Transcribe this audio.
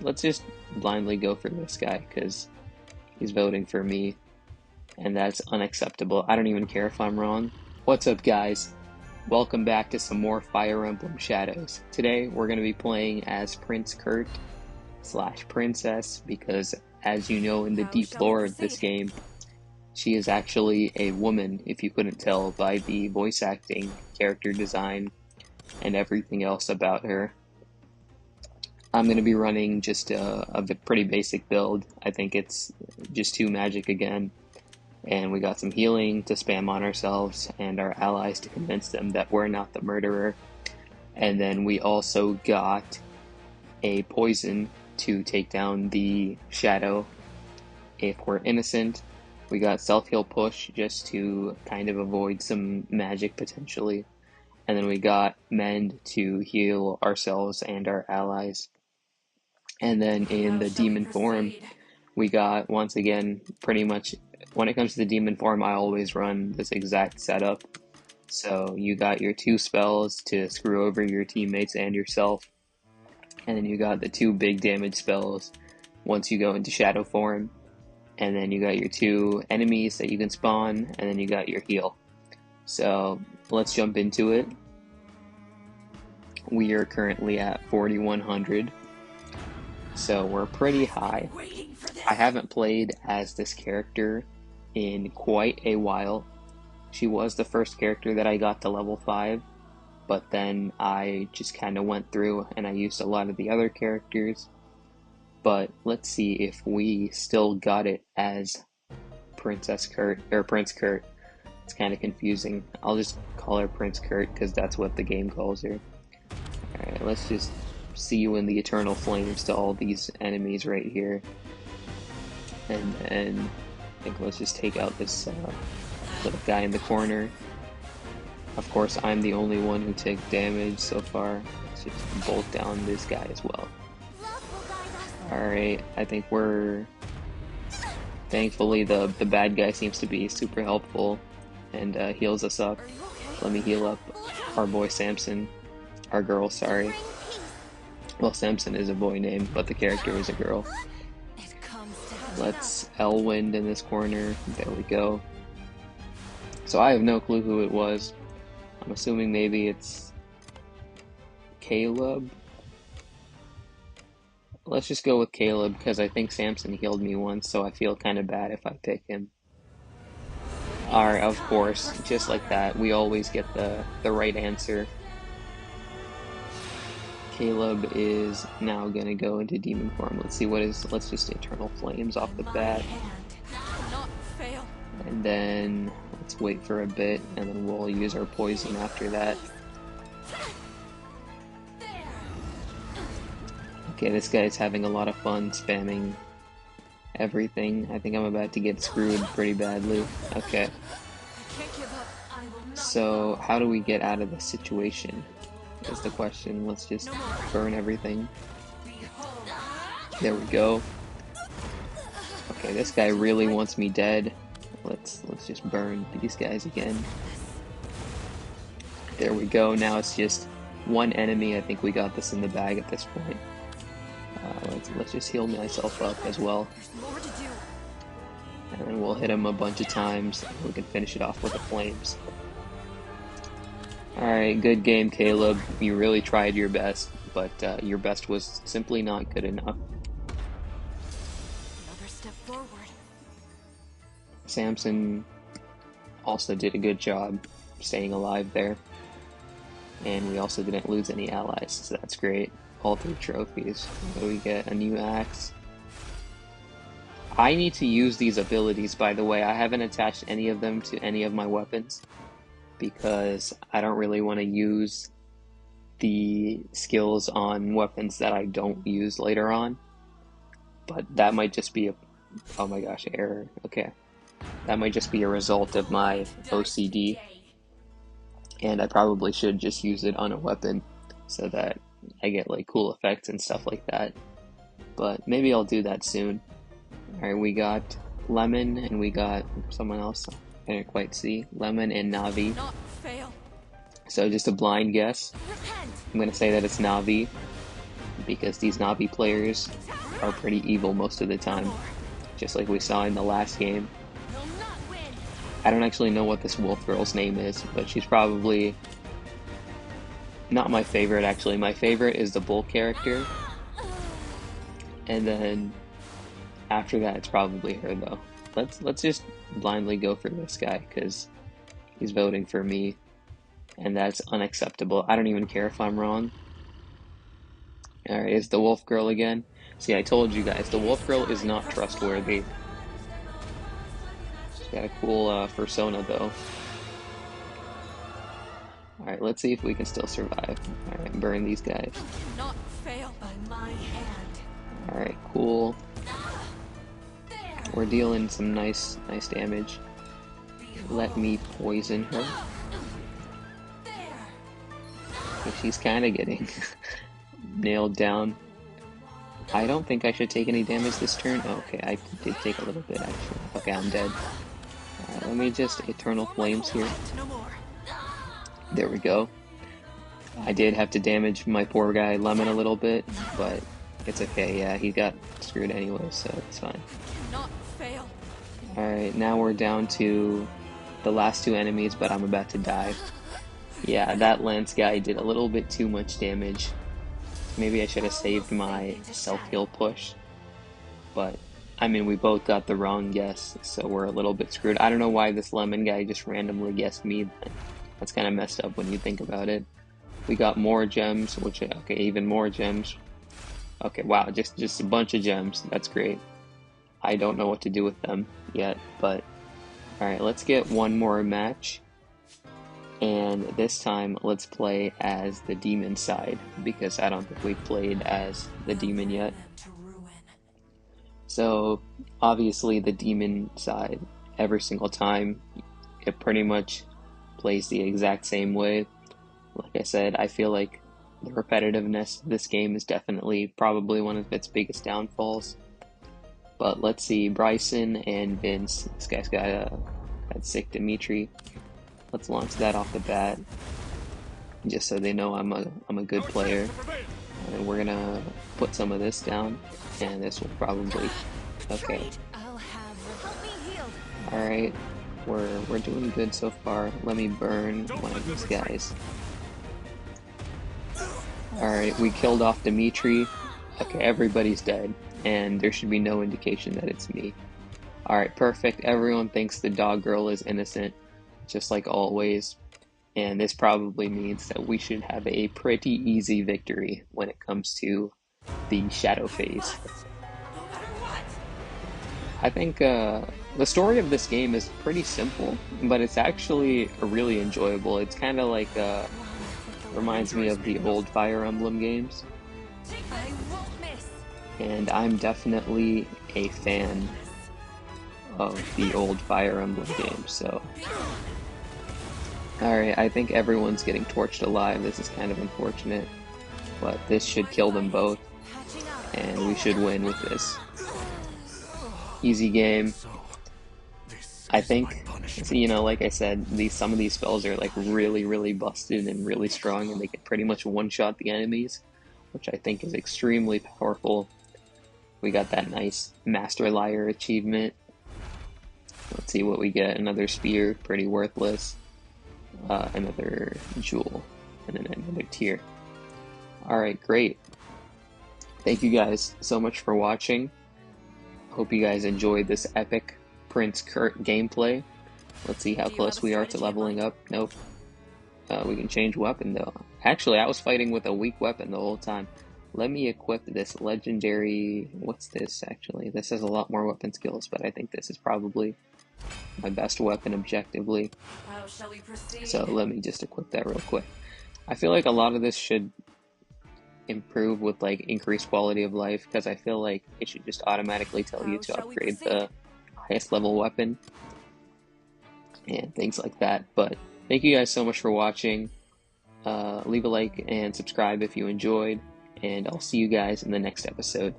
Let's just blindly go for this guy because he's voting for me, and that's unacceptable. I don't even care if I'm wrong. What's up, guys? Welcome back to some more Fire Emblem Shadows. Today we're going to be playing as Prince Kurt slash Princess because, as you know in the deep lore of this game, she is actually a woman, if you couldn't tell by the voice acting, character design, and everything else about her. I'm going to be running just a pretty basic build. I think it's just 2 magic again, and we got some healing to spam on ourselves and our allies to convince them that we're not the murderer. And then we also got a poison to take down the shadow if we're innocent. We got self-heal push just to kind of avoid some magic potentially. And then we got mend to heal ourselves and our allies. And then in the demon form, we got, once again, pretty much, when it comes to the demon form, I always run this exact setup. So you got your 2 spells to screw over your teammates and yourself. And then you got the 2 big damage spells once you go into shadow form. And then you got your 2 enemies that you can spawn, and then you got your heal. So let's jump into it. We are currently at 4100. So we're pretty high. I haven't played as this character in quite a while. She was the first character that I got to level 5, but then I just kind of went through and I used a lot of the other characters. But let's see if we still got it as Princess Kurt, or Prince Kurt. It's kind of confusing. I'll just call her Prince Kurt because that's what the game calls her. Alright, let's just see you in the eternal flames to all these enemies right here. And then I think let's just take out this little guy in the corner. Of course, I'm the only one who takes damage so far. Let's just bolt down this guy as well. Alright, I think we're... Thankfully, the bad guy seems to be super helpful and heals us up. Let me heal up our boy Samson. Our girl, sorry. Well, Samson is a boy name, but the character is a girl. Let's Elwind in this corner. There we go. So I have no clue who it was. I'm assuming maybe it's Caleb. Let's just go with Caleb because I think Samson healed me once, so I feel kind of bad if I pick him. Alright, of course, just like that, we always get the right answer. Caleb is now gonna go into demon form. Let's see let's just Eternal Flames off the bat. And then let's wait for a bit, and then we'll use our poison after that. Okay, this guy's having a lot of fun spamming everything. I think I'm about to get screwed pretty badly. Okay. So, how do we get out of this situation? Is the question. Let's just burn everything. There we go. Okay, this guy really wants me dead. Let's just burn these guys again. There we go. Now it's just 1 enemy. I think we got this in the bag at this point. Let's just heal myself up as well. And then we'll hit him a bunch of times and we can finish it off with the flames. Alright, good game, Caleb. You really tried your best, but your best was simply not good enough. Another step forward. Samson also did a good job staying alive there. And we also didn't lose any allies, so that's great. All 3 trophies. So we get a new axe. I need to use these abilities, by the way. I haven't attached any of them to any of my weapons because I don't really want to use the skills on weapons that I don't use later on. But that might just be a... oh my gosh, error. Okay. That might just be a result of my OCD. And I probably should just use it on a weapon so that I get like cool effects and stuff like that. But maybe I'll do that soon. Alright, we got Lemon and we got someone else. I didn't quite see. Lemon and Navi. So just a blind guess. I'm gonna say that it's Navi. because these Navi players are pretty evil most of the time, just like we saw in the last game. I don't actually know what this wolf girl's name is, but she's probably not my favorite, actually. My favorite is the bull character, and then after that it's probably her, though. Let's just blindly go for this guy because he's voting for me, and that's unacceptable. I don't even care if I'm wrong. Alright, it's the wolf girl again. See, I told you guys, the wolf girl is not trustworthy. She's got a cool persona, though. Alright, let's see if we can still survive. Alright, burn these guys. Not fail by my hand. Alright, cool. We're dealing some nice damage. Let me poison her. She's kind of getting nailed down. I don't think I should take any damage this turn. Oh, okay, I did take a little bit, actually. Okay, I'm dead. Let me just Eternal Flames here. There we go. I did have to damage my poor guy Lemon a little bit, but it's okay. Yeah, he got screwed anyway, so it's fine. Alright, now we're down to the last two enemies, but I'm about to die. Yeah, that Lance guy did a little bit too much damage. Maybe I should have saved my self-heal push. But, I mean, we both got the wrong guess, so we're a little bit screwed. I don't know why this Lemon guy just randomly guessed me. That's kind of messed up when you think about it. We got more gems, which, okay, even more gems. Okay, wow, just a bunch of gems. That's great. I don't know what to do with them yet, but alright, let's get one more match. And this time, let's play as the demon side, because I don't think we've played as the demon yet. So, obviously the demon side, every single time, it pretty much plays the exact same way. Like I said, I feel like the repetitiveness of this game is definitely probably one of its biggest downfalls. But let's see, Bryson and Vince, this guy's got that sick Dimitri. Let's launch that off the bat, just so they know I'm a good player. And we're gonna put some of this down, and this will probably, okay. Alright, we're doing good so far. Let me burn one of these guys. Alright, we killed off Dimitri. Okay, everybody's dead, and there should be no indication that it's me. Alright, perfect. Everyone thinks the dog girl is innocent, just like always. And this probably means that we should have a pretty easy victory when it comes to the shadow phase. I think the story of this game is pretty simple, but it's actually really enjoyable. It's kind of like, reminds me of the old Fire Emblem games. And I'm definitely a fan of the old Fire Emblem games, so... Alright, I think everyone's getting torched alive. This is kind of unfortunate, but this should kill them both, and we should win with this. Easy game. I think, you know, like I said, some of these spells are like really busted and really strong, and they can pretty much one-shot the enemies, which I think is extremely powerful. We got that nice Master Liar achievement. Let's see what we get. Another spear, pretty worthless. Another jewel, and then another tier. Alright, great. Thank you guys so much for watching. Hope you guys enjoyed this epic Prince Kurt gameplay. Let's see how close we are to leveling up. Nope. We can change weapon though. Actually, I was fighting with a weak weapon the whole time. Let me equip this legendary... What's this, actually? This has a lot more weapon skills, but I think this is probably my best weapon objectively. So let me just equip that real quick. I feel like a lot of this should improve with like increased quality of life, because I feel like it should just automatically tell you to upgrade the highest level weapon and things like that. But thank you guys so much for watching. Leave a like and subscribe if you enjoyed, and I'll see you guys in the next episode.